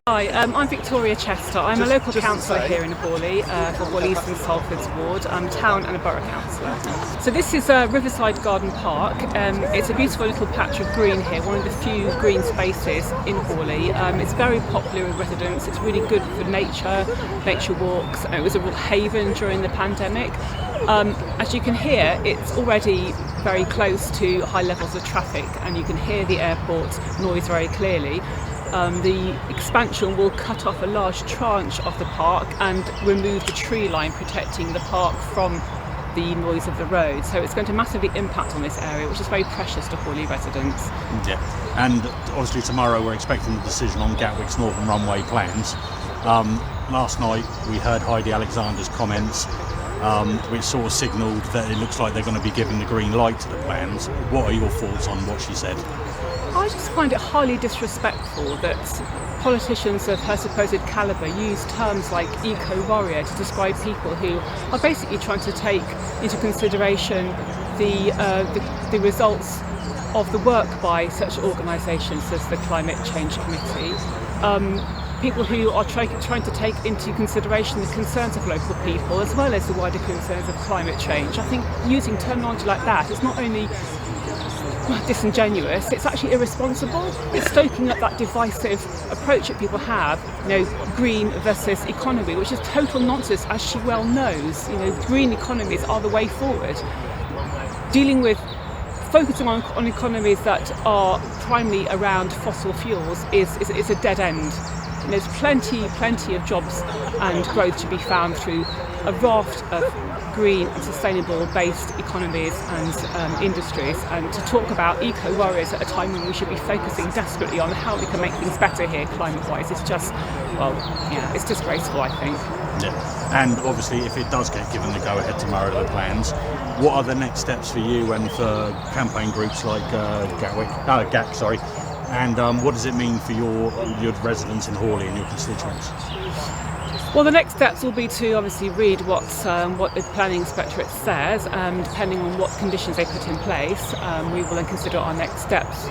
Hi, I'm Victoria Chester. I'm a local councillor here in Horley for Horley East Salfords ward. I'm town and a borough councillor. So this is Riverside Garden Park. It's a beautiful little patch of green here, one of the few green spaces in Horley. It's very popular with residents. It's really good for nature walks. It was a real haven during the pandemic. As you can hear, it's already very close to high levels of traffic, and you can hear the airport noise very clearly. The expansion will cut off a large tranche of the park and remove the tree line protecting the park from the noise of the road. So it's going to massively impact on this area, which is very precious to Horley residents. Yeah, and obviously tomorrow we're expecting the decision on Gatwick's Northern Runway plans. Last night we heard Heidi Alexander's comments, which sort of signalled that it looks like they're going to be giving the green light to the plans. What are your thoughts on what she said? I just find it highly disrespectful that politicians of her supposed calibre use terms like eco-warrior to describe people who are basically trying to take into consideration the results of the work by such organisations as the Climate Change Committee. People who are trying to take into consideration the concerns of local people as well as the wider concerns of climate change. I think using terminology like that is not only disingenuous, it's actually irresponsible. It's stoking up that divisive approach that people have, green versus economy, which is total nonsense, as she well knows. Green economies are the way forward. Focusing on economies that are primarily around fossil fuels is a dead end. And there's plenty of jobs and growth to be found through a raft of green and sustainable based economies and industries, and to talk about eco-warriors at a time when we should be focusing desperately on how we can make things better here climate-wise, it's just, it's disgraceful, I think. Yeah, and obviously if it does get given the go-ahead tomorrow to the plans, what are the next steps for you and for campaign groups like GACC, and what does it mean for your residents in Horley and your constituents? Well, the next steps will be to obviously read what the Planning Inspectorate says, depending on what conditions they put in place. We will then consider our next steps,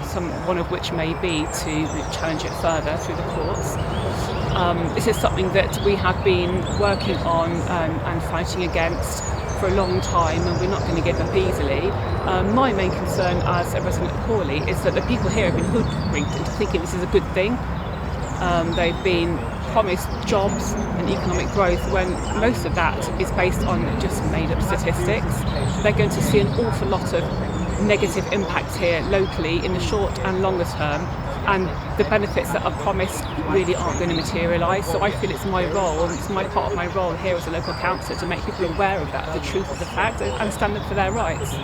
one of which may be to challenge it further through the courts. This is something that we have been working on and fighting against for a long time, and we're not going to give up easily. My main concern as a resident of Horley is that the people here have been hoodwinked into thinking this is a good thing. They've been promised jobs and economic growth when most of that is based on just made-up statistics. They're going to see an awful lot of negative impact here locally in the short and longer term, and the benefits that are promised really aren't going to materialise. So I feel it's my role, and it's my part of my role here as a local councillor to make people aware of that, the truth of the fact, and stand up for their rights.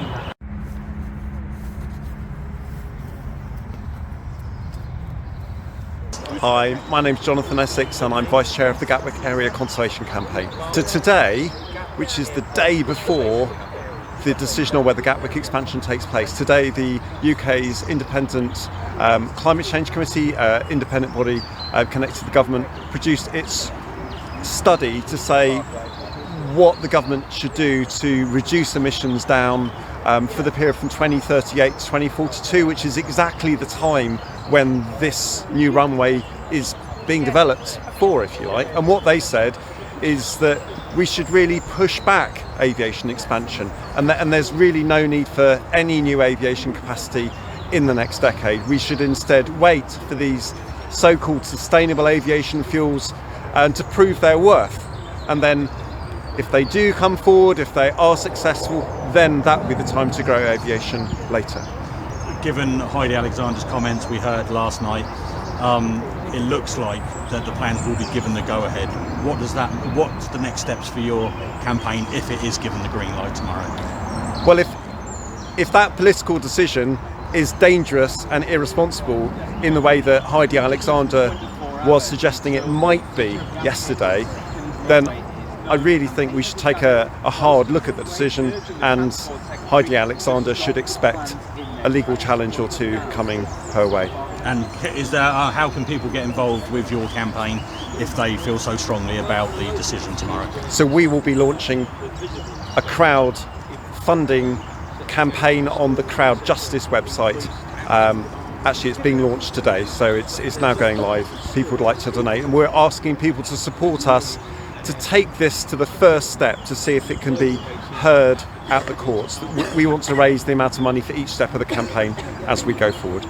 Hi, my name's Jonathan Essex and I'm Vice Chair of the Gatwick Area Conservation Campaign. So today, which is the day before the decision on whether Gatwick expansion takes place, today the UK's independent Climate Change Committee, independent body connected to the government, produced its study to say what the government should do to reduce emissions down for the period from 2038 to 2042, which is exactly the time when this new runway is being developed for, if you like. And what they said is that we should really push back aviation expansion, and there's really no need for any new aviation capacity in the next decade. We should instead wait for these so-called sustainable aviation fuels to prove their worth, and then if they do come forward, if they are successful, then that would be the time to grow aviation later. Given Heidi Alexander's comments we heard last night, it looks like that the plans will be given the go-ahead. What's the next steps for your campaign if it is given the green light tomorrow? Well, if that political decision is dangerous and irresponsible in the way that Heidi Alexander was suggesting it might be yesterday, then I really think we should take a hard look at the decision, and Heidi Alexander should expect a legal challenge or two coming her way. And how can people get involved with your campaign if they feel so strongly about the decision tomorrow? So we will be launching a crowd funding campaign on the Crowd Justice website. Actually, it's being launched today, so it's now going live. People would like to donate, and we're asking people to support us to take this to the first step to see if it can be heard at the courts. We want to raise the amount of money for each step of the campaign as we go forward.